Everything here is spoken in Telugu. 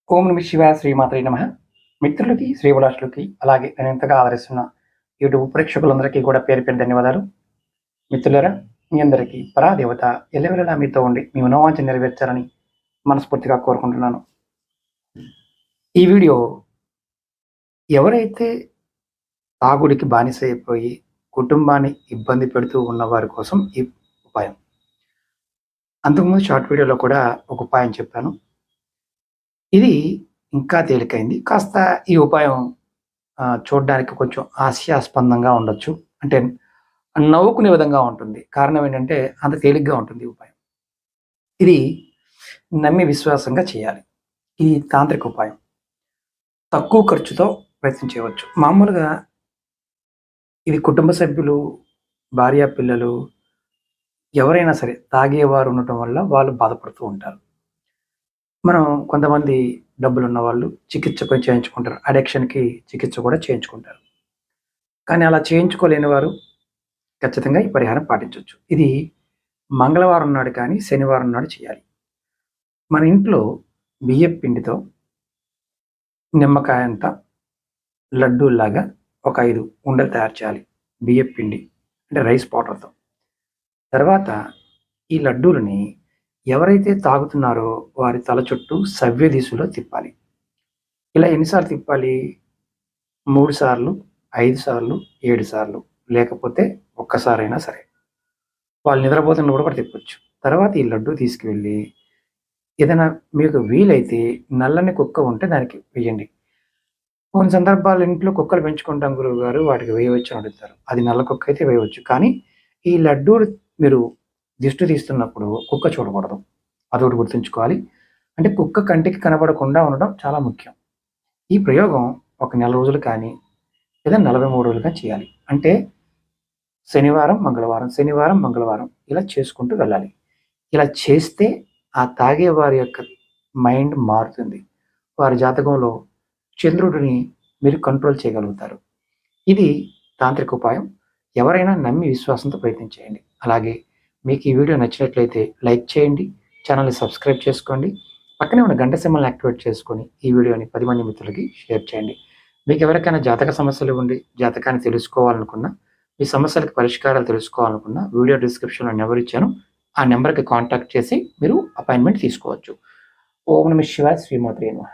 ఓం నమ శివాయ శ్రీమాత్రే నమ. మిత్రులకి, శ్రీభిలాషులకి, అలాగే నేను ఎంతగా ఆదరిస్తున్న యూట్యూబ్ ప్రేక్షకులందరికీ కూడా పేరు పేరు ధన్యవాదాలు. మిత్రులరా, మీ అందరికీ పరాదేవత ఎల్లవెల్లలా మీతో ఉండి మీ మనోవాంఛ నెరవేర్చాలని మనస్ఫూర్తిగా కోరుకుంటున్నాను. ఈ వీడియో ఎవరైతే తాగుడికి బానిస అయిపోయి కుటుంబాన్ని ఇబ్బంది పెడుతూ ఉన్న వారి కోసం ఈ ఉపాయం. అంతకుముందు షార్ట్ వీడియోలో కూడా ఒక ఉపాయం చెప్పాను. ఇది ఇంకా తేలికైంది. కాస్త ఈ ఉపాయం చూడడానికి కొంచెం హాస్యాస్పందంగా ఉండొచ్చు. అంటే నవ్వుకునే విధంగా ఉంటుంది. కారణం ఏంటంటే అంత తేలిగ్గా ఉంటుంది ఈ ఉపాయం. ఇది నమ్మి విశ్వాసంగా చేయాలి. ఇది తాంత్రిక ఉపాయం. తక్కువ ఖర్చుతో ప్రయత్నం చేయవచ్చు. మామూలుగా ఇది కుటుంబ సభ్యులు, భార్య, పిల్లలు ఎవరైనా సరే తాగేవారు ఉండటం వల్ల వాళ్ళు బాధపడుతూ ఉంటారు. మనం కొంతమంది డబ్బులున్న వాళ్ళు చికిత్స కూడా చేయించుకుంటారు. అడిక్షన్‌కి చికిత్స కూడా చేయించుకుంటారు. కానీ అలా చేయించుకోలేని వారు ఖచ్చితంగా ఈ పరిహారం పాటించొచ్చు. ఇది మంగళవారం నాడు కానీ, శనివారం నాడు చేయాలి. మన ఇంట్లో బియ్యపు పిండితో నిమ్మకాయంత లడ్డూల్లాగా ఒక 5 ఉండలు తయారు చేయాలి. బియ్యపు పిండి అంటే రైస్ పౌడర్‌తో. తర్వాత ఈ లడ్డూలని ఎవరైతే తాగుతున్నారో వారి తల చుట్టూ సవ్య దిశలో తిప్పాలి. ఇలా ఎన్నిసార్లు తిప్పాలి? 3 సార్లు, 5 సార్లు, 7 సార్లు, లేకపోతే ఒక్కసారైనా సరే. వాళ్ళు నిద్రపోతున్నప్పుడు కూడా తిప్పొచ్చు. తర్వాత ఈ లడ్డూ తీసుకువెళ్ళి ఏదైనా మీకు వీలైతే నల్లని కుక్క ఉంటే దానికి వేయండి. కొన్ని సందర్భాల్లో ఇంట్లో కుక్కలు పెంచుకుంటాం గురువుగారు, వాటికి వేయవచ్చు అని అడుగుతారు. అది నల్ల కుక్క అయితే వేయవచ్చు. కానీ ఈ లడ్డూలు మీరు దిష్టి తీస్తున్నప్పుడు కుక్క చూడకూడదు. అదొకటి గుర్తుంచుకోవాలి. అంటే కుక్క కంటికి కనబడకుండా ఉండడం చాలా ముఖ్యం. ఈ ప్రయోగం ఒక నెల రోజులు కానీ లేదా 43 రోజులు కానీ చేయాలి. అంటే శనివారం, మంగళవారం, శనివారం, మంగళవారం ఇలా చేసుకుంటూ వెళ్ళాలి. ఇలా చేస్తే ఆ తాగే వారి యొక్క మైండ్ మారుతుంది. వారి జాతకంలో చంద్రుడిని మీరు కంట్రోల్ చేయగలుగుతారు. ఇది తాంత్రిక ఉపాయం. ఎవరైనా నమ్మి విశ్వాసంతో ప్రయత్నం చేయండి. అలాగే మీకు ఈ వీడియో నచ్చినట్లయితే లైక్ చేయండి, ఛానల్ని సబ్స్క్రైబ్ చేసుకోండి, పక్కనే ఉన్న గంట సింబల్ని యాక్టివేట్ చేసుకొని ఈ వీడియోని 10 మంది మిత్రులకి షేర్ చేయండి. మీకు ఎవరికైనా జాతక సమస్యలు ఉండి జాతకాన్ని తెలుసుకోవాలనుకున్నా, మీ సమస్యలకు పరిష్కారాలు తెలుసుకోవాలనుకున్నా వీడియో డిస్క్రిప్షన్లో నెంబర్ ఇచ్చాను. ఆ నెంబర్కి కాంటాక్ట్ చేసి మీరు అపాయింట్మెంట్ తీసుకోవచ్చు. ఓం నమః శివాయ శ్రీమాత్రే నమః.